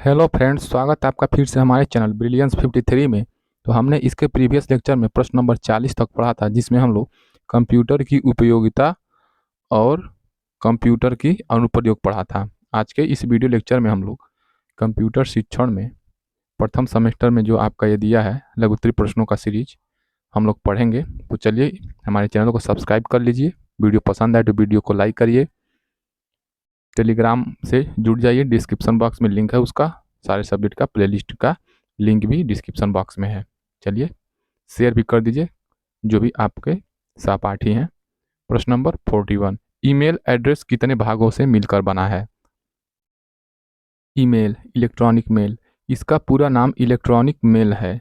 Hello friends, स्वागत है आपका फिर से हमारे चैनल ब्रिलियंस 53 में। तो हमने इसके प्रीवियस लेक्चर में प्रश्न नंबर 40 तक पढ़ा था, जिसमें हम लोग कंप्यूटर की उपयोगिता और कंप्यूटर की अनुप्रयोग पढ़ा था। आज के इस वीडियो लेक्चर में हम लोग कंप्यूटर शिक्षण में प्रथम सेमेस्टर में जो आपका ये दिया है लघुत्तरीय प्रश्नों का सीरीज हम लोग पढ़ेंगे। तो चलिए हमारे चैनल को सब्सक्राइब कर लीजिए। वीडियो पसंद आए तो वीडियो को लाइक करिए। टेलीग्राम से जुड़ जाइए, डिस्क्रिप्शन बॉक्स में लिंक है उसका। सारे सब्जेक्ट का प्लेलिस्ट का लिंक भी डिस्क्रिप्शन बॉक्स में है। चलिए शेयर भी कर दीजिए जो भी आपके सहपाठी हैं। प्रश्न नंबर 41, ईमेल एड्रेस कितने भागों से मिलकर बना है? ईमेल, इलेक्ट्रॉनिक मेल, इसका पूरा नाम इलेक्ट्रॉनिक मेल है।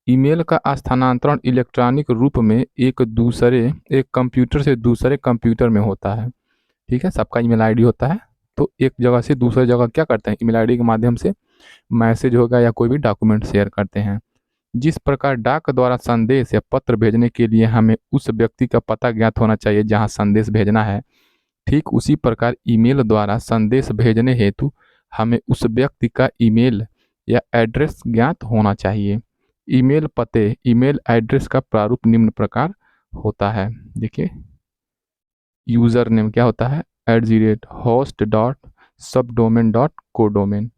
ईमेल का स्थानांतरण इलेक्ट्रॉनिक रूप में एक कंप्यूटर से दूसरे कंप्यूटर में होता है। ठीक है, सबका ईमेल आईडी होता है, तो एक जगह से दूसरी जगह क्या करते हैं, ईमेल आईडी के माध्यम से मैसेज होगा या कोई भी डॉक्यूमेंट शेयर करते हैं। जिस प्रकार डाक द्वारा संदेश या पत्र भेजने के लिए हमें उस व्यक्ति का पता ज्ञात होना चाहिए जहां संदेश भेजना है, ठीक उसी प्रकार ईमेल द्वारा संदेश भेजने हेतु हमें उस व्यक्ति का ईमेल या एड्रेस ज्ञात होना चाहिए। ईमेल पते, ईमेल एड्रेस का प्रारूप निम्न प्रकार होता है। देखिए, यूज़र नेम क्या होता है, @host.subdomain.codomain।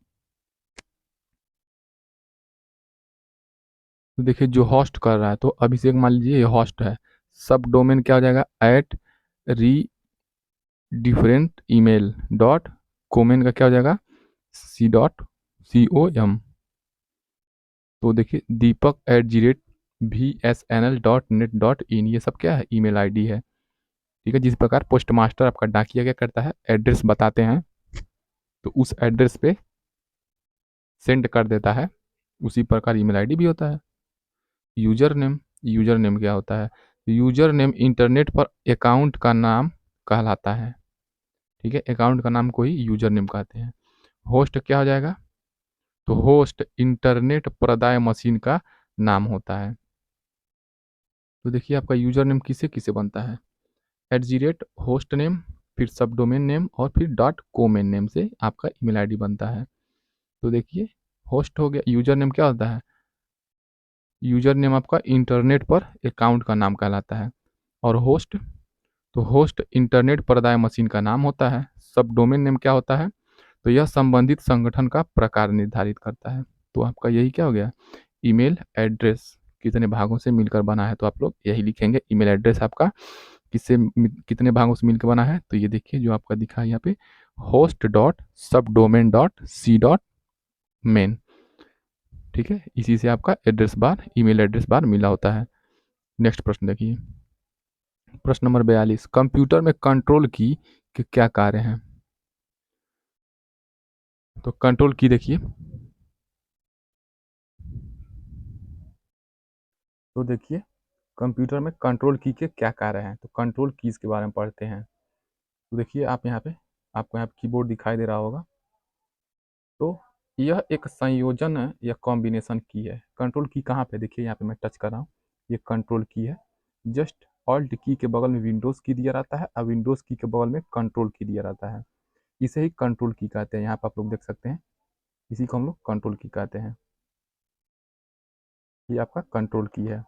तो देखिए, जो होस्ट कर रहा है, तो अभिषेक मान लीजिए ये होस्ट है। सब डोमेन क्या हो जाएगा, एट री डिफरेंट ईमेल डॉट कोमेन का क्या हो जाएगा, C.com। तो देखिए, दीपक @VSNL.net.in, ये सब क्या है, ईमेल आईडी है। ठीक है, जिस प्रकार पोस्ट मास्टर आपका डाकिया क्या करता है, एड्रेस बताते हैं तो उस एड्रेस पे सेंड कर देता है, उसी प्रकार ईमेल आईडी भी होता है। यूजर नेम, यूजर नेम क्या होता है, यूजर नेम इंटरनेट पर अकाउंट का नाम कहलाता है। ठीक है, अकाउंट का नाम को ही यूजर नेम कहते हैं। होस्ट क्या हो जाएगा, तो होस्ट इंटरनेट प्रदाय मशीन का नाम होता है। तो देखिए, आपका यूजर नेम किसे किसे बनता है, @होस्ट नेम, फिर सब डोमेन नेम और फिर .comen नेम से आपका ईमेल आईडी बनता है। तो देखिए, होस्ट हो गया, यूजर नेम क्या होता है, यूजर नेम आपका इंटरनेट पर अकाउंट का नाम कहलाता है। और होस्ट, तो होस्ट इंटरनेट प्रदाय मशीन का नाम होता है। सब डोमेन नेम क्या होता है, तो यह संबंधित संगठन का प्रकार निर्धारित करता है। तो आपका यही क्या हो गया, ईमेल एड्रेस कितने भागों से मिलकर बना है, तो आप लोग यही लिखेंगे, ईमेल एड्रेस आपका कितने भागों से मिलकर बना है। तो ये देखिए, जो आपका दिखा है यहाँ पे, host.subdomain.c.main। ठीक है, इसी से आपका address bar, email address bar मिला होता है। नेक्स्ट प्रश्न देखिए, प्रश्न नंबर 42, कंप्यूटर में कंट्रोल की के क्या कार्य हैं? तो कंट्रोल की देखिए, तो देखिए कंप्यूटर में कंट्रोल की के क्या कार्य हैं, तो कंट्रोल कीज के बारे में पढ़ते हैं। तो देखिए, आप यहाँ पे, आपको यहाँ पे कीबोर्ड दिखाई दे रहा होगा। तो यह एक संयोजन है या कॉम्बिनेशन की है। कंट्रोल की कहाँ पे, देखिए यहाँ पे मैं टच कर रहा हूँ, ये कंट्रोल की है। जस्ट ऑल्ट की के बगल में विंडोज़ की दिया रहता है और विंडोज़ की के बगल में कंट्रोल की दिया रहता है। इसे ही कंट्रोल की कहते हैं। यहाँ पर आप लोग देख सकते हैं, इसी को हम लोग कंट्रोल की कहते हैं। ये आपका कंट्रोल की है।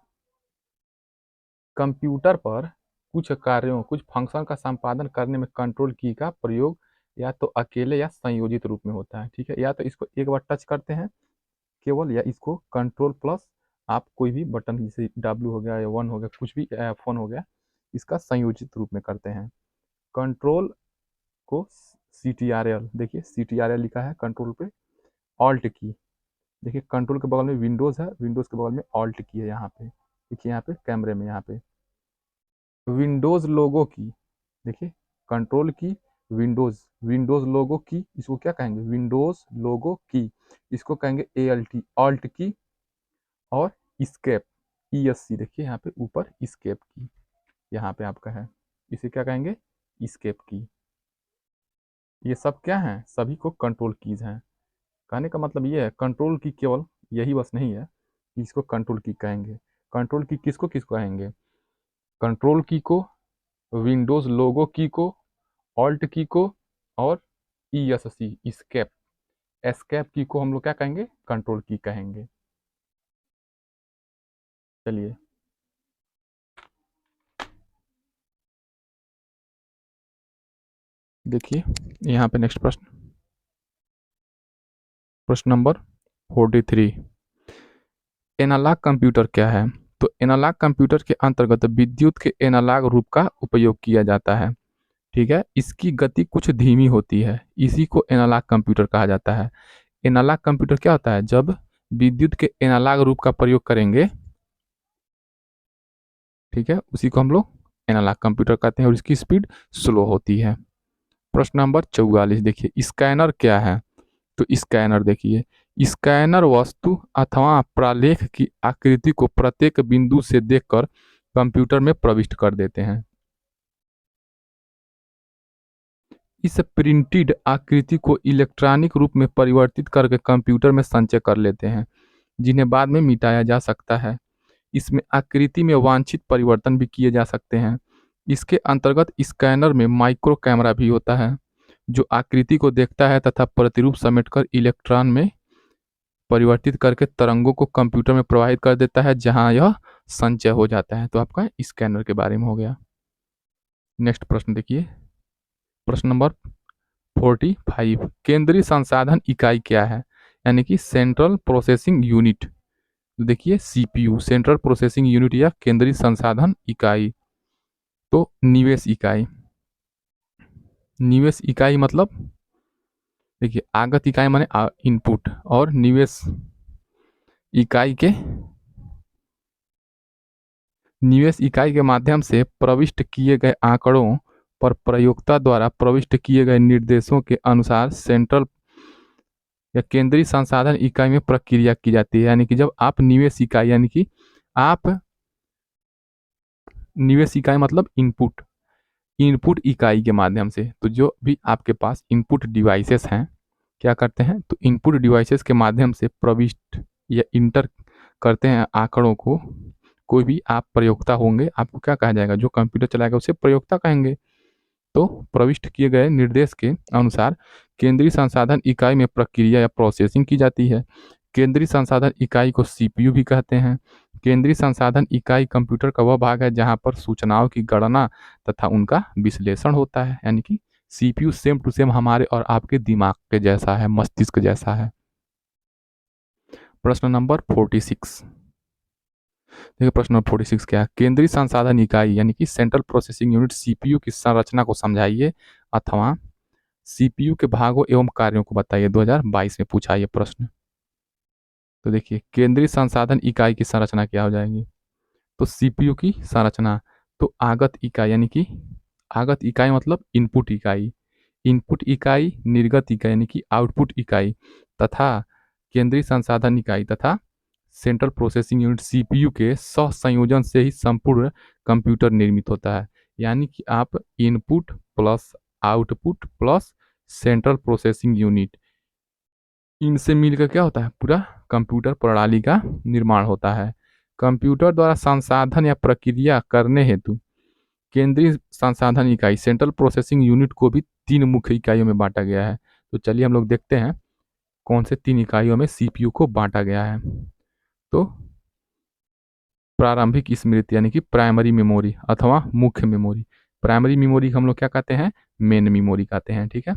कंप्यूटर पर कुछ कार्यों, कुछ फंक्शन का संपादन करने में कंट्रोल की का प्रयोग या तो अकेले या संयोजित रूप में होता है। ठीक है, या तो इसको एक बार टच करते हैं केवल, या इसको कंट्रोल प्लस आप कोई भी बटन, जैसे W हो गया या 1 हो गया, कुछ भी F1 हो गया, इसका संयोजित रूप में करते हैं। कंट्रोल को CTRL, देखिए CTRL लिखा है कंट्रोल पे, ऑल्ट की, देखिए कंट्रोल के बगल में विंडोज़ है, विंडोज़ के बगल में ऑल्ट की है। यहाँ पे देखिए, यहाँ पे कैमरे में, यहाँ पे विंडोज़ लोगो की, देखिए कंट्रोल की, विंडोज़, विंडोज़ लोगो की, इसको क्या कहेंगे, विंडोज़ लोगो की, इसको कहेंगे ALT, ऑल्ट की। और स्केप, ESC, देखिए यहाँ पे ऊपर स्केप की, यहाँ पे आपका है, इसे क्या कहेंगे, स्केप की। ये सब क्या है, सभी को कंट्रोल कीज हैं। कहने का मतलब ये है, कंट्रोल की केवल यही बस नहीं है कि इसको कंट्रोल की कहेंगे। कंट्रोल की किसको किसको कहेंगे, कंट्रोल की को, विंडोज़ लोगो की को, ऑल्ट की को, और ESC स्केप, एस्केप की को हम लोग क्या कहेंगे, कंट्रोल की कहेंगे। चलिए देखिए यहाँ पे नेक्स्ट प्रश्न, प्रश्न नंबर 43, एनालॉग कंप्यूटर क्या है। तो एनालॉग कंप्यूटर के अंतर्गत विद्युत के एनालॉग रूप का उपयोग किया जाता है। ठीक है, इसकी गति कुछ धीमी होती है, इसी को एनालॉग कंप्यूटर कहा जाता है। एनालॉग कंप्यूटर क्या होता है, जब विद्युत के एनालॉग रूप का प्रयोग करेंगे, ठीक है, उसी को हम लोग एनालॉग कंप्यूटर कहते हैं और इसकी स्पीड स्लो होती है। प्रश्न नंबर 44 देखिए, स्कैनर क्या है। तो स्कैनर देखिए, स्कैनर वस्तु अथवा प्रलेख की आकृति को प्रत्येक बिंदु से देखकर कंप्यूटर में प्रविष्ट कर देते हैं। इस प्रिंटेड आकृति को इलेक्ट्रॉनिक रूप में परिवर्तित करके कंप्यूटर में संचय कर लेते हैं, जिन्हें बाद में मिटाया जा सकता है। इसमें आकृति में वांछित परिवर्तन भी किए जा सकते हैं। इसके अंतर्गत स्कैनर में माइक्रो कैमरा भी होता है, जो आकृति को देखता है तथा प्रतिरूप समेटकर इलेक्ट्रॉन में परिवर्तित करके तरंगों को कंप्यूटर में प्रवाहित कर देता है, जहां यह संचय हो जाता है। तो आपका स्कैनर के बारे में हो गया। नेक्स्ट प्रश्न देखिए, प्रश्न नंबर 45, केंद्रीय संसाधन इकाई क्या है, यानी कि सेंट्रल प्रोसेसिंग यूनिट। तो देखिए सीपीयू, सेंट्रल प्रोसेसिंग यूनिट या केंद्रीय संसाधन इकाई। तो निवेश इकाई, निवेश इकाई मतलब देखिए आगत इकाई माने इनपुट, और निवेश इकाई के, निवेश इकाई के माध्यम से प्रविष्ट किए गए आंकड़ों पर प्रयोक्ता द्वारा प्रविष्ट किए गए निर्देशों के अनुसार सेंट्रल या केंद्रीय संसाधन इकाई में प्रक्रिया की जाती है। यानी कि जब आप निवेश इकाई, यानी कि आप, निवेश इकाई मतलब इनपुट, इनपुट इकाई के माध्यम से, तो जो भी आपके पास इनपुट डिवाइसेस हैं, क्या करते हैं, तो इनपुट डिवाइसेस के माध्यम से प्रविष्ट या इंटर करते हैं आंकड़ों को। कोई भी आप प्रयोक्ता होंगे, आपको क्या कहा जाएगा, जो कंप्यूटर चलाएगा उसे प्रयोक्ता कहेंगे। तो प्रविष्ट किए गए निर्देश के अनुसार केंद्रीय संसाधन इकाई में प्रक्रिया या प्रोसेसिंग की जाती है। केंद्रीय संसाधन इकाई को सीपीयू भी कहते हैं। केंद्रीय संसाधन इकाई कंप्यूटर का वह भाग है जहां पर सूचनाओं की गणना तथा उनका विश्लेषण होता है। यानी कि सीपीयू सेम टू सेम हमारे और आपके दिमाग के जैसा है, मस्तिष्क जैसा है। प्रश्न नंबर 46, देखिए प्रश्न नंबर 46 क्या है, केंद्रीय संसाधन इकाई यानी कि सेंट्रल प्रोसेसिंग यूनिट सीपीयू की संरचना को समझाइए अथवा सीपीयू के भागों एवं कार्यों को बताइए। 2022 में पूछा ये प्रश्न। तो देखिए केंद्रीय संसाधन इकाई की संरचना क्या हो जाएगी, तो सीपीयू की संरचना, तो आगत इकाई, यानी कि आगत इकाई मतलब इनपुट इकाई, इनपुट इकाई, निर्गत इकाई यानी कि आउटपुट इकाई, तथा केंद्रीय संसाधन इकाई तथा सेंट्रल प्रोसेसिंग यूनिट सीपीयू के सहसंयोजन से ही संपूर्ण कंप्यूटर निर्मित होता है। यानी कि आप input plus output plus central processing unit, इनसे मिलकर क्या होता है, पूरा कंप्यूटर प्रणाली का निर्माण होता है। कंप्यूटर द्वारा संसाधन या प्रक्रिया करने हेतु केंद्रीय संसाधन इकाई सेंट्रल प्रोसेसिंग यूनिट को भी 3 मुख्य इकाइयों में बांटा गया है। तो चलिए हम लोग देखते हैं कौन से 3 इकाइयों में सीपीयू को बांटा गया है। तो प्रारंभिक स्मृति यानी कि प्राइमरी मेमोरी अथवा मुख्य मेमोरी, प्राइमरी मेमोरी हम लोग क्या कहते हैं, मेन मेमोरी कहते हैं। ठीक है,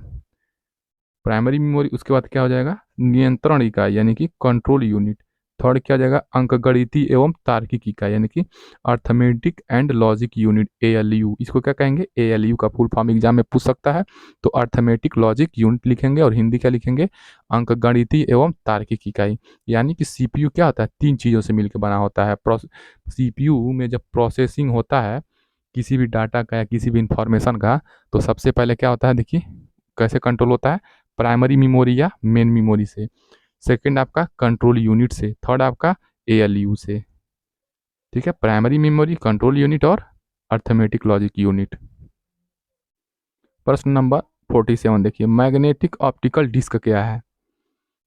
प्राइमरी मेमोरी। उसके बाद क्या हो जाएगा, नियंत्रण इकाई यानी कि कंट्रोल यूनिट। थर्ड क्या हो जाएगा, अंकगणितीय एवं तार्किक इकाई यानी कि arithmetic and logic unit, ALU. इसको क्या कहेंगे, एएलयू का फुल फॉर्म एग्जाम में पूछ सकता है। तो अर्थमेटिक लॉजिक यूनिट लिखेंगे और हिंदी क्या लिखेंगे, अंकगणितीय एवं तार्किक इकाई। यानी कि सीपीयू क्या होता है, 3 चीज़ों से मिलकर बना होता है। सीपीयू में जब प्रोसेसिंग होता है किसी भी डाटा का या किसी भी इंफॉर्मेशन का, तो सबसे पहले क्या होता है, देखिए कैसे कंट्रोल होता है, प्राइमरी मेमोरी या मेन मेमोरी से, सेकंड आपका कंट्रोल यूनिट से, थर्ड आपका एएलयू से। ठीक है, प्राइमरी मेमोरी, कंट्रोल यूनिट और अर्थमेटिक लॉजिक यूनिट। प्रश्न नंबर 47 देखिए, मैग्नेटिक ऑप्टिकल डिस्क क्या है।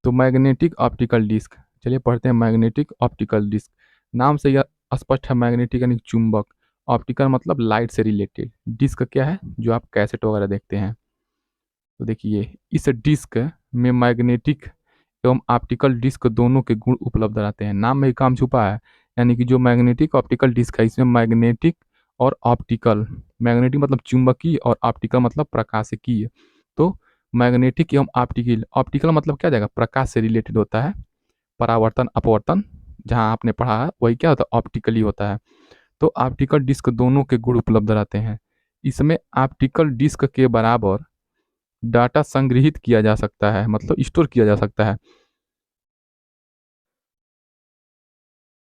तो मैग्नेटिक ऑप्टिकल डिस्क, चलिए पढ़ते हैं। मैग्नेटिक ऑप्टिकल डिस्क, नाम से यह स्पष्ट है, मैग्नेटिक यानी चुंबक, ऑप्टिकल मतलब लाइट से रिलेटेड, डिस्क क्या है, जो आप कैसेट वगैरह देखते हैं। तो देखिए इस डिस्क में मैग्नेटिक एवं ऑप्टिकल डिस्क दोनों के गुण उपलब्ध रहते हैं। नाम में ही काम छुपा है, यानी कि जो मैग्नेटिक ऑप्टिकल डिस्क है इसमें मैग्नेटिक और ऑप्टिकल, मैग्नेटिक मतलब चुंबकीय और ऑप्टिकल मतलब प्रकाशिकीय। तो मैग्नेटिक एवं ऑप्टिकल, ऑप्टिकल मतलब क्या जाएगा, प्रकाश से रिलेटेड होता है, परावर्तन अपवर्तन जहाँ आपने पढ़ा है वही क्या होता है, ऑप्टिकली होता है। तो ऑप्टिकल डिस्क दोनों के गुण उपलब्ध रहते हैं। इसमें ऑप्टिकल डिस्क के बराबर डाटा संग्रहित किया जा सकता है, मतलब स्टोर किया जा सकता है,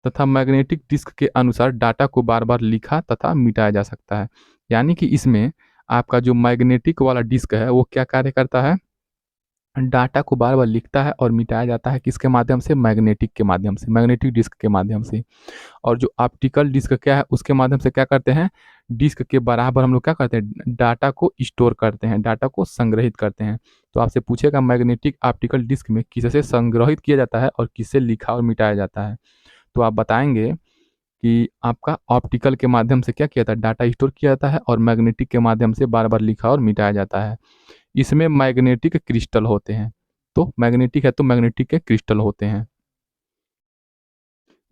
तथा मैग्नेटिक डिस्क के अनुसार डाटा को बार बार लिखा तथा मिटाया जा सकता है। यानी कि इसमें आपका जो मैग्नेटिक वाला डिस्क है वो क्या कार्य करता है, डाटा को बार बार लिखता है और मिटाया जाता है, किसके माध्यम से, मैग्नेटिक के माध्यम से, मैग्नेटिक डिस्क के माध्यम से। और जो ऑप्टिकल डिस्क क्या है उसके माध्यम से क्या करते हैं, डिस्क के बराबर हम लोग क्या करते हैं, डाटा को स्टोर करते हैं, डाटा को संग्रहित करते हैं। तो आपसे पूछेगा मैग्नेटिक ऑप्टिकल डिस्क में किससे संग्रहित किया जाता है और किससे लिखा और मिटाया जाता है। तो आप बताएंगे कि आपका ऑप्टिकल के माध्यम से क्या किया जाता है, डाटा स्टोर किया जाता है, और मैग्नेटिक के माध्यम से बार बार लिखा और मिटाया जाता है। इसमें मैग्नेटिक क्रिस्टल होते हैं। तो मैग्नेटिक है तो मैग्नेटिक के क्रिस्टल होते हैं,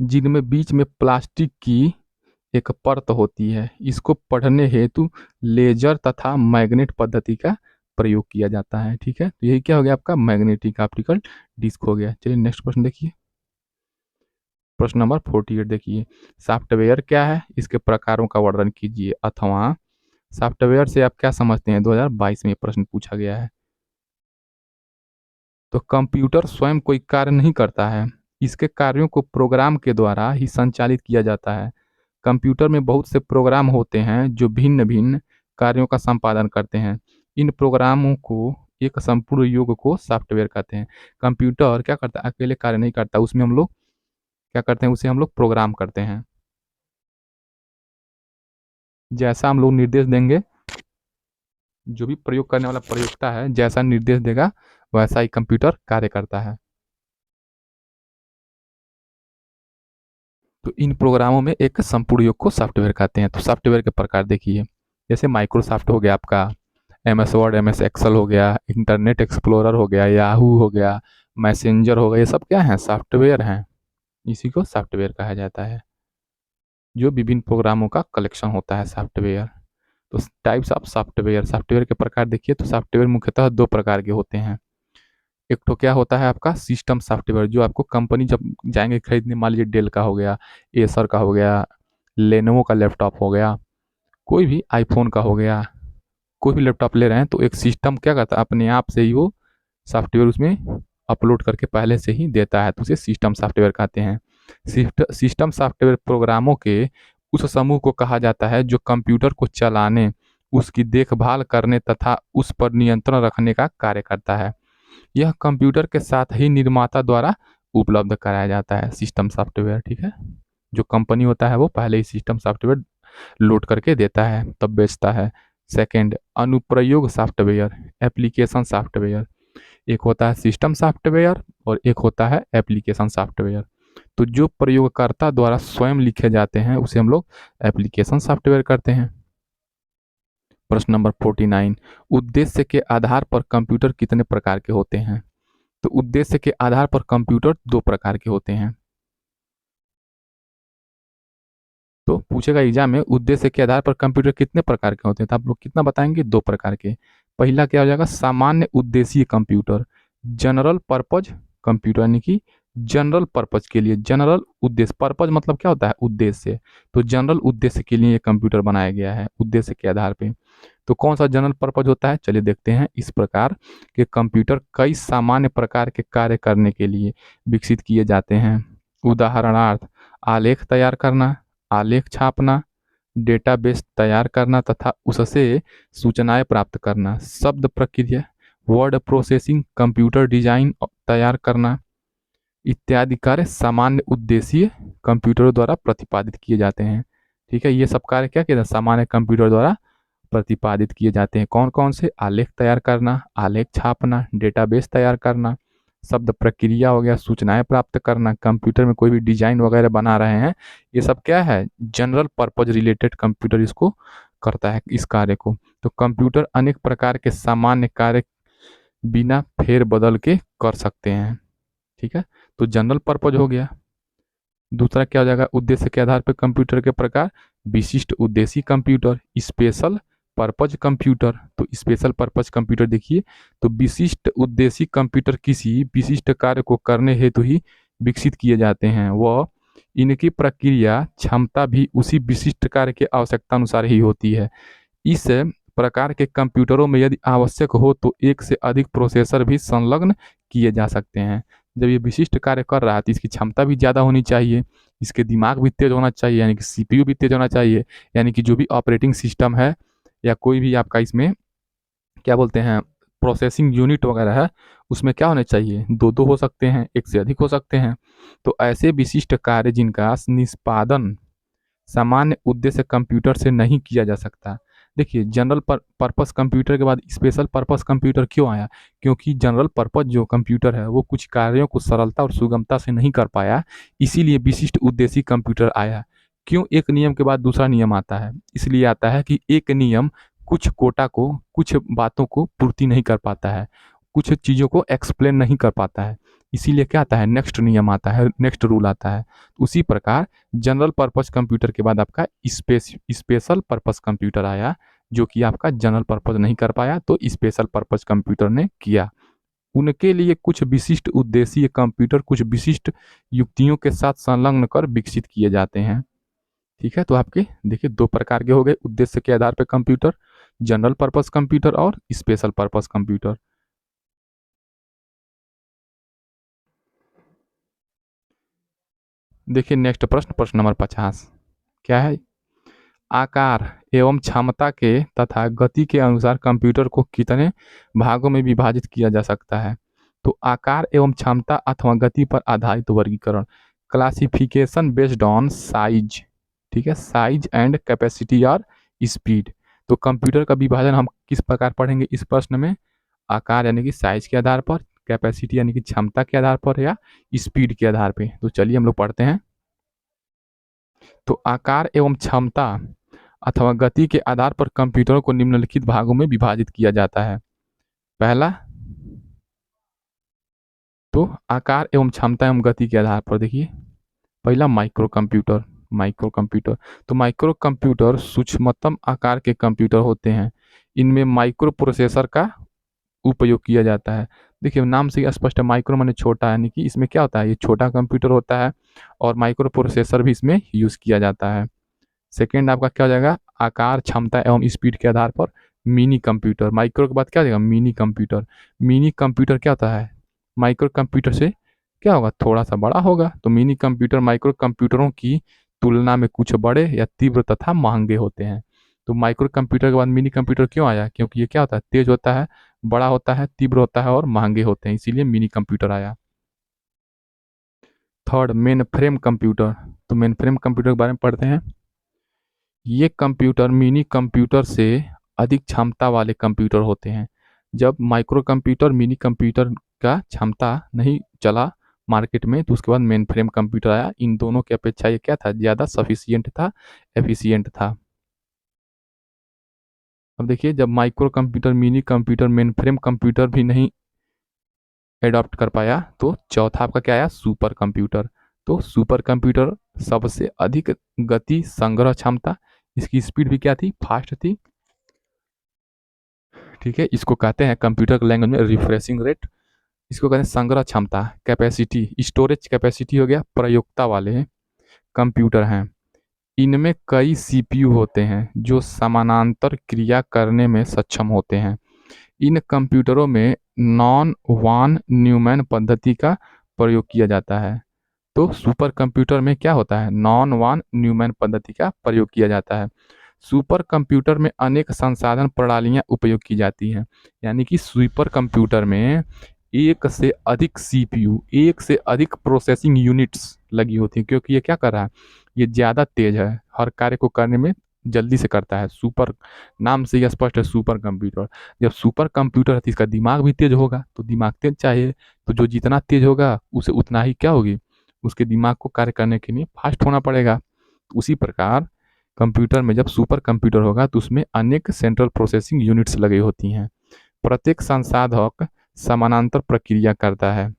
जिनमें बीच में प्लास्टिक की एक परत होती है। इसको पढ़ने हेतु लेजर तथा मैग्नेट पद्धति का प्रयोग किया जाता है। ठीक है, तो यही क्या हो गया आपका मैग्नेटिक ऑप्टिकल डिस्क हो गया। चलिए नेक्स्ट प्रश्न देखिए, प्रश्न नंबर 48 देखिए, सॉफ्टवेयर क्या है, इसके प्रकारों का वर्णन कीजिए, अथवा सॉफ्टवेयर से आप क्या समझते हैं, 2022 में प्रश्न पूछा गया है। तो कंप्यूटर स्वयं कोई कार्य नहीं करता है, इसके कार्यों को प्रोग्राम के द्वारा ही संचालित किया जाता है। कंप्यूटर में बहुत से प्रोग्राम होते हैं जो भिन्न भिन्न कार्यों का संपादन करते हैं। इन प्रोग्रामों को एक संपूर्ण योग को सॉफ्टवेयर कहते हैं। कंप्यूटर क्या करता है, अकेले कार्य नहीं करता, उसमें हम लोग क्या करते हैं, उसे हम लोग प्रोग्राम करते हैं। जैसा हम लोग निर्देश देंगे, जो भी प्रयोग करने वाला प्रयोक्ता है जैसा निर्देश देगा वैसा ही कंप्यूटर कार्य करता है। तो इन प्रोग्रामों में एक संपूर्ण योग को सॉफ्टवेयर कहते हैं। तो सॉफ्टवेयर के प्रकार देखिए, जैसे माइक्रोसॉफ्ट हो गया आपका, MS वर्ड, MS एक्सेल हो गया, इंटरनेट एक्सप्लोरर हो गया, याहू हो गया, मैसेंजर हो गया, ये सब क्या है, सॉफ्टवेयर हैं। इसी को सॉफ्टवेयर कहा जाता है, जो विभिन्न प्रोग्रामों का कलेक्शन होता है सॉफ्टवेयर। तो टाइप्स ऑफ सॉफ्टवेयर, सॉफ्टवेयर के प्रकार देखिए, तो सॉफ्टवेयर मुख्यतः दो प्रकार के होते हैं। एक तो क्या होता है आपका सिस्टम सॉफ्टवेयर, जो आपको कंपनी जब जाएंगे खरीदने, मान लीजिए डेल का हो गया, एसर का हो गया, लेनोवो का लैपटॉप हो गया, कोई भी आईफोन का हो गया, कोई भी लैपटॉप ले रहे हैं तो एक सिस्टम क्या करता है, अपने आप से ही वो सॉफ्टवेयर उसमें अपलोड करके पहले से ही देता है, तो उसे सिस्टम सॉफ्टवेयर कहते हैं। सिस्टम सॉफ्टवेयर प्रोग्रामों के उस समूह को कहा जाता है जो कंप्यूटर को चलाने, उसकी देखभाल करने तथा उस पर नियंत्रण रखने का कार्य करता है। यह कंप्यूटर के साथ ही निर्माता द्वारा उपलब्ध कराया जाता है सिस्टम सॉफ्टवेयर। ठीक है, जो कंपनी होता है वो पहले ही सिस्टम सॉफ्टवेयर लोड करके देता है तब बेचता है। सेकंड, अनुप्रयोग सॉफ्टवेयर, एप्लीकेशन सॉफ्टवेयर। एक होता है सिस्टम सॉफ्टवेयर और एक होता है एप्लीकेशन सॉफ्टवेयर। तो जो प्रयोगकर्ता द्वारा स्वयं लिखे जाते हैं उसे हम लोग एप्लीकेशन सॉफ्टवेयर करते हैं। प्रश्न नंबर 49, उद्देश्य के आधार पर कंप्यूटर कितने प्रकार के होते हैं। तो उद्देश्य के आधार पर कंप्यूटर दो प्रकार के होते हैं। तो पूछेगा एग्जाम में उद्देश्य के आधार पर कंप्यूटर कितने प्रकार के होते हैं, तो आप लोग कितना बताएंगे, दो प्रकार के। पहला क्या हो जाएगा, सामान्य उद्देशीय कंप्यूटर, जनरल पर्पज कंप्यूटर, यानी कि जनरल पर्पज के लिए, जनरल उद्देश्य, पर्पज मतलब क्या होता है, उद्देश्य, तो जनरल उद्देश्य के लिए ये कंप्यूटर बनाया गया है उद्देश्य के आधार पे। तो कौन सा जनरल पर्पज होता है, चलिए देखते हैं। इस प्रकार के कंप्यूटर कई सामान्य प्रकार के कार्य करने के लिए विकसित किए जाते हैं। उदाहरणार्थ, आलेख तैयार करना, आलेख छापना, डेटाबेस तैयार करना तथा उससे सूचनाएं प्राप्त करना, शब्द प्रक्रिया, वर्ड प्रोसेसिंग, कंप्यूटर डिजाइन तैयार करना इत्यादि कार्य सामान्य उद्देशीय कंप्यूटरों द्वारा प्रतिपादित किए जाते हैं। ठीक है, ये सब कार्य क्या किए जाते हैं, सामान्य कंप्यूटर द्वारा प्रतिपादित किए जाते हैं। कौन कौन से, आलेख तैयार करना, आलेख छापना, डेटाबेस तैयार करना, शब्द प्रक्रिया हो गया, सूचनाएं प्राप्त करना, कंप्यूटर में कोई भी डिजाइन वगैरह बना रहे हैं, ये सब क्या है, जनरल पर्पज रिलेटेड कंप्यूटर इसको करता है, इस कार्य को। तो कंप्यूटर अनेक प्रकार के सामान्य कार्य बिना फेर बदल के कर सकते हैं। ठीक है, तो जनरल पर्पज हो गया। दूसरा क्या हो जाएगा, उद्देश्य के आधार पर कंप्यूटर के प्रकार, विशिष्ट उद्देश्य कंप्यूटर, स्पेशल पर्पज कंप्यूटर। तो स्पेशल पर्पज कंप्यूटर देखिए, तो विशिष्ट उद्देश्य कंप्यूटर किसी विशिष्ट कार्य को करने हेतु ही विकसित किए जाते हैं, वह इनकी प्रक्रिया क्षमता भी उसी विशिष्ट कार्य के आवश्यकता अनुसार ही होती है। इस प्रकार के कंप्यूटरों में यदि आवश्यक हो तो एक से अधिक प्रोसेसर भी संलग्न किए जा सकते हैं। जब ये विशिष्ट कार्य कर रहा है तो इसकी क्षमता भी ज़्यादा होनी चाहिए, इसके दिमाग भी तेज होना चाहिए, यानी कि सीपीयू भी तेज होना चाहिए, यानी कि जो भी ऑपरेटिंग सिस्टम है या कोई भी आपका इसमें क्या बोलते हैं प्रोसेसिंग यूनिट वगैरह है, उसमें क्या होने चाहिए, दो दो हो सकते हैं, एक से अधिक हो सकते हैं। तो ऐसे विशिष्ट कार्य जिनका निष्पादन सामान्य उद्देश्य कंप्यूटर से नहीं किया जा सकता। देखिए जनरल पर्पस कंप्यूटर के बाद स्पेशल पर्पस कंप्यूटर क्यों आया, क्योंकि जनरल पर्पस जो कंप्यूटर है वो कुछ कार्यों को सरलता और सुगमता से नहीं कर पाया, इसीलिए विशिष्ट उद्देश्य कंप्यूटर आया। क्यों एक नियम के बाद दूसरा नियम आता है, इसलिए आता है कि एक नियम कुछ कोटा को, कुछ बातों को पूर्ति नहीं कर पाता है, कुछ चीज़ों को एक्सप्लेन नहीं कर पाता है, इसीलिए क्या आता है, नेक्स्ट नियम आता है, नेक्स्ट रूल आता है। उसी प्रकार जनरल पर्पस कंप्यूटर के बाद आपका स्पेशल पर्पस कंप्यूटर आया, जो कि आपका जनरल पर्पस नहीं कर पाया तो स्पेशल पर्पस कंप्यूटर ने किया। उनके लिए कुछ विशिष्ट उद्देश्य कंप्यूटर कुछ विशिष्ट युक्तियों के साथ संलग्न कर विकसित किए जाते हैं। ठीक है, तो आपके देखिए दो प्रकार के हो गए उद्देश्य के आधार पर कंप्यूटर, जनरल पर्पस कंप्यूटर और स्पेशल पर्पस कंप्यूटर। देखिए नेक्स्ट प्रश्न, प्रश्न नंबर 50 क्या है, आकार एवं क्षमता के तथा गति के अनुसार कंप्यूटर को कितने भागों में विभाजित किया जा सकता है। तो आकार एवं क्षमता अथवा गति पर आधारित वर्गीकरण, क्लासिफिकेशन बेस्ड ऑन साइज। ठीक है, साइज एंड कैपेसिटी और स्पीड। तो कंप्यूटर का विभाजन हम किस प्रकार पढ़ेंगे इस प्रश्न में, आकार यानी कि साइज के आधार पर, कैपेसिटी यानी कि क्षमता के आधार पर, या स्पीड के आधार पर। तो चलिए हम लोग पढ़ते हैं। तो आकार एवं क्षमता अथवा गति के आधार पर कंप्यूटरों को निम्नलिखित भागों में विभाजित किया जाता है। पहला, तो आकार एवं क्षमता एवं गति के आधार पर देखिए, पहला माइक्रो कंप्यूटर। माइक्रो कंप्यूटर, तो माइक्रो कंप्यूटर सूक्ष्मतम आकार के कंप्यूटर होते हैं, इनमें माइक्रो प्रोसेसर का उपयोग किया जाता है। देखिए नाम से ही स्पष्ट है, माइक्रो माने छोटा, यानी कि इसमें क्या होता है, ये छोटा कंप्यूटर होता है और माइक्रो प्रोसेसर भी इसमें यूज़ किया जाता है। सेकेंड आपका क्या हो जाएगा, आकार क्षमता एवं स्पीड के आधार पर मिनी कंप्यूटर। माइक्रो के बाद क्या हो जाएगा, मिनी कंप्यूटर। मिनी कंप्यूटर क्या होता है, माइक्रो कंप्यूटर से क्या होगा, थोड़ा सा बड़ा होगा। तो मिनी कंप्यूटर माइक्रो कंप्यूटरों की तुलना में कुछ बड़े या तीव्र तथा महंगे होते हैं। तो माइक्रो कंप्यूटर के बाद मिनी कंप्यूटर क्यों आया, क्योंकि ये क्या होता है, तेज होता है, बड़ा होता है, तीव्र होता है और महंगे होते हैं, इसीलिए मिनी कंप्यूटर आया। Third, main frame computer. तो मेन फ्रेम कंप्यूटर के बारे में पढ़ते हैं। ये कंप्यूटर मिनी कंप्यूटर से अधिक क्षमता वाले कंप्यूटर होते हैं। जब माइक्रो कंप्यूटर मिनी कंप्यूटर का क्षमता नहीं चला मार्केट में, तो उसके बाद मेन फ्रेम कंप्यूटर आया। इन दोनों की अपेक्षा ये क्या था, ज़्यादा सफिशियंट था, एफिशिएंट था। अब देखिए जब micro computer mini computer main frame computer भी नहीं एडॉप्ट कर पाया, तो चौथा आपका क्या आया, सुपर कंप्यूटर। तो सुपर कंप्यूटर सबसे अधिक गति संग्रह क्षमता, इसकी स्पीड भी क्या थी, फास्ट थी। ठीक है, इसको कहते हैं कंप्यूटर के लैंग्वेज में रिफ्रेशिंग रेट। इसको कहते हैं संग्रह क्षमता, कैपेसिटी, स्टोरेज कैपेसिटी हो गया। प्रयोक्ता वाले कंप्यूटर हैं, इनमें कई सीपीयू होते हैं जो समानांतर क्रिया करने में सक्षम होते हैं। इन कंप्यूटरों में नॉन वान न्यूमैन पद्धति का प्रयोग किया जाता है। तो सुपर कंप्यूटर में क्या होता है, नॉन वान न्यूमैन पद्धति का प्रयोग किया जाता है। सुपर कंप्यूटर में अनेक संसाधन प्रणालियां उपयोग की जाती हैं, यानी कि सुपर कंप्यूटर में एक से अधिक सीपीयू, एक से अधिक प्रोसेसिंग यूनिट्स लगी होती हैं, क्योंकि ये क्या कर रहा है, ये ज़्यादा तेज है, हर कार्य को करने में जल्दी से करता है। सुपर नाम से ही स्पष्ट है, सुपर कंप्यूटर। जब सुपर कंप्यूटर है तो इसका दिमाग भी तेज होगा, तो दिमाग तेज चाहिए, तो जो जितना तेज होगा उसे उतना ही क्या होगी, उसके दिमाग को कार्य करने के लिए फास्ट होना पड़ेगा। तो उसी प्रकार कंप्यूटर में जब सुपर कंप्यूटर होगा तो उसमें अनेक सेंट्रल प्रोसेसिंग यूनिट्स लगी होती हैं। प्रत्येक संसाधक समानांतर प्रक्रिया करता है।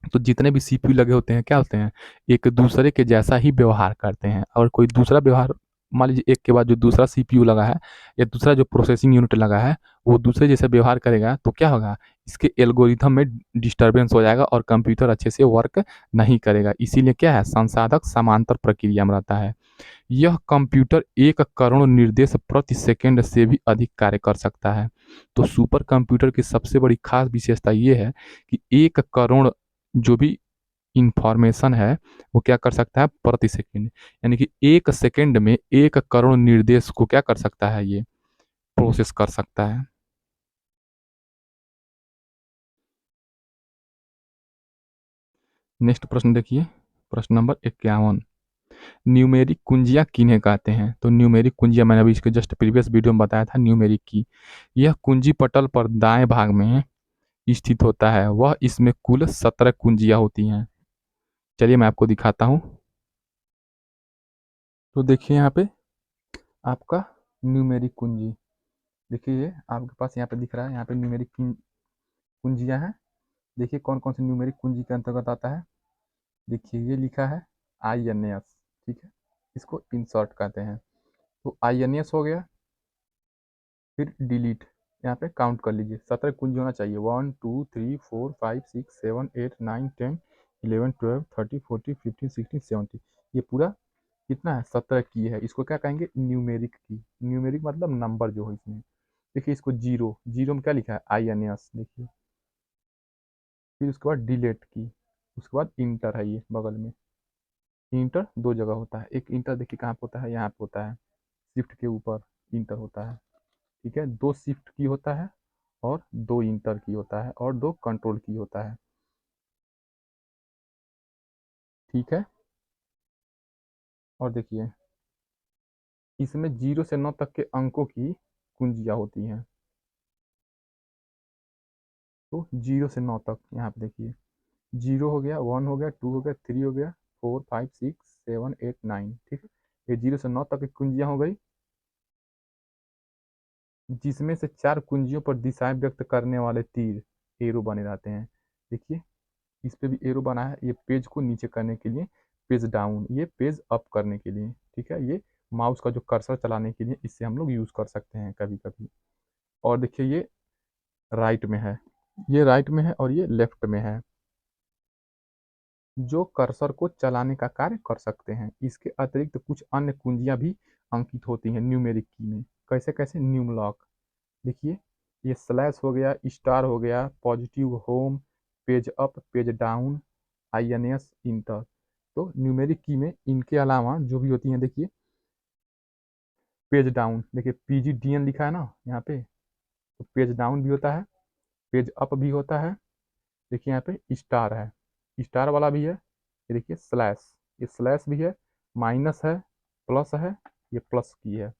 तो जितने भी सीपीयू लगे होते हैं क्या होते हैं, एक दूसरे के जैसा ही व्यवहार करते हैं। और कोई दूसरा व्यवहार, मान लीजिए एक के बाद जो दूसरा सीपीयू लगा है या दूसरा जो प्रोसेसिंग यूनिट लगा है वो दूसरे जैसे व्यवहार करेगा तो क्या होगा, इसके एल्गोरिथम में डिस्टरबेंस हो जाएगा और कंप्यूटर अच्छे से वर्क नहीं करेगा। इसीलिए क्या है, संसाधक समांतर प्रक्रिया में रहता है। यह कंप्यूटर 1 करोड़ निर्देश प्रति सेकंड से भी अधिक कार्य कर सकता है। तो सुपर कंप्यूटर की सबसे बड़ी खास विशेषता ये है कि 1 करोड़ जो भी इंफॉर्मेशन है वो क्या कर सकता है प्रति सेकंड, यानी कि 1 सेकंड में 1 करोड़ निर्देश को क्या कर सकता है, ये प्रोसेस कर सकता है। नेक्स्ट प्रश्न देखिए, प्रश्न नंबर 51, न्यूमेरिक कुंजियाँ किन्हें कहते हैं। तो न्यूमेरिक कुंजियाँ मैंने अभी इसके जस्ट प्रीवियस वीडियो में बताया था न्यूमेरिक की। यह कुंजी पटल पर दाएं भाग में स्थित होता है। वह इसमें कुल 17 कुंजियाँ होती हैं। चलिए मैं आपको दिखाता हूँ। तो देखिए यहाँ पे आपका न्यूमेरिक कुंजी, देखिए ये आपके पास यहाँ पे दिख रहा है, यहाँ पे न्यूमेरिक कुंजियाँ हैं। देखिए कौन कौन से न्यूमेरिक कुंजी के अंतर्गत आता है। देखिए ये लिखा है INS, ठीक है, इसको इंसर्ट कहते हैं। तो INS हो गया, फिर डिलीट, यहाँ पे काउंट कर लीजिए 17 कुंजी होना चाहिए। 1 2 3 4 5 6 7 8 9 10 11 12 13 14 15 16 17, ये पूरा कितना है 17 की है। इसको क्या कहेंगे, न्यूमेरिक की। न्यूमेरिक मतलब नंबर जो है इसमें। देखिए इसको जीरो, जीरो में क्या लिखा है INS, देखिए। फिर उसके बाद डिलीट की, उसके बाद इंटर है ये बगल में। इंटर 2 जगह होता है, एक इंटर देखिए कहाँ पे होता है, यहाँ पे होता है, शिफ्ट के ऊपर इंटर होता है, ठीक है। 2 शिफ्ट की होता है और 2 इंटर की होता है और 2 कंट्रोल की होता है, ठीक है। और देखिए इसमें 0 से 9 तक के अंकों की कुंजियाँ होती हैं। तो 0 से 9 तक यहाँ पे देखिए, 0 हो गया, 1 हो गया, 2 हो गया, 3 हो गया, 4 5 6 7 8 9, ठीक है। ये 0 से 9 तक की कुंजियाँ हो गई, जिसमें से 4 कुंजियों पर दिशाएं व्यक्त करने वाले तीर एरो बने रहते हैं। देखिए इस पे भी एरो बना है, ये पेज को नीचे करने के लिए, पेज डाउन, ये पेज अप करने के लिए, ठीक है। ये माउस का जो कर्सर चलाने के लिए इससे हम लोग यूज़ कर सकते हैं कभी कभी। और देखिए ये राइट में है, ये राइट में है और ये लेफ्ट में है, जो कर्सर को चलाने का कार्य कर सकते हैं। इसके अतिरिक्त कुछ अन्य कुंजियां भी अंकित होती हैं न्यूमेरिक की में। कैसे कैसे, न्यूमलॉक, देखिए ये स्लैश हो गया, स्टार हो गया, positive home, page up, page down, INS, inter. तो न्यूमेरिक की में इनके अलावा जो भी होती हैं, देखिए पेज डाउन, देखिए PGDN लिखा है ना यहाँ पे, तो पेज डाउन भी होता है, पेज अप भी होता है। देखिए यहाँ पे स्टार है, स्टार वाला भी है। ये देखिए स्लैश, ये स्लैश भी है, माइनस है, प्लस है, ये प्लस की है।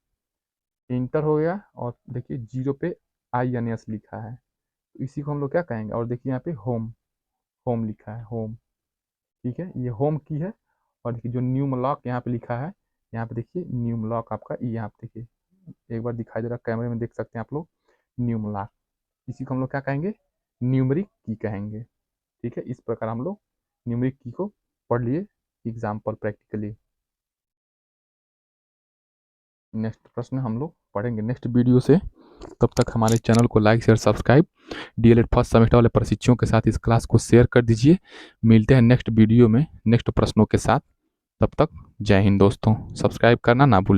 इंटर हो गया, और देखिए 0 पे INS लिखा है, तो इसी को हम लोग क्या कहेंगे। और देखिए यहाँ पे होम, होम लिखा है, होम, ठीक है, ये होम की है। और देखिए जो न्यूमलॉक यहाँ पे लिखा है, यहाँ पे देखिए न्यूमलॉक आपका, ये यहाँ पे देखिए एक बार दिखाई दे रहा है, कैमरे में देख सकते हैं आप लोग, न्यूमलॉक, इसी को हम लोग क्या कहेंगे, न्यूमरिक की कहेंगे, ठीक है। इस प्रकार हम लोग न्यूमरिक की को पढ़ लिए एग्जाम्पल प्रैक्टिकली। नेक्स्ट प्रश्न हम लोग पढ़ेंगे नेक्स्ट वीडियो से। तब तक हमारे चैनल को like share subscribe, DLED first semester वाले प्रशिक्षुओं के साथ इस क्लास को शेयर कर दीजिए। मिलते हैं नेक्स्ट वीडियो में नेक्स्ट प्रश्नों के साथ। तब तक जय हिंद दोस्तों, सब्सक्राइब करना ना भूलें।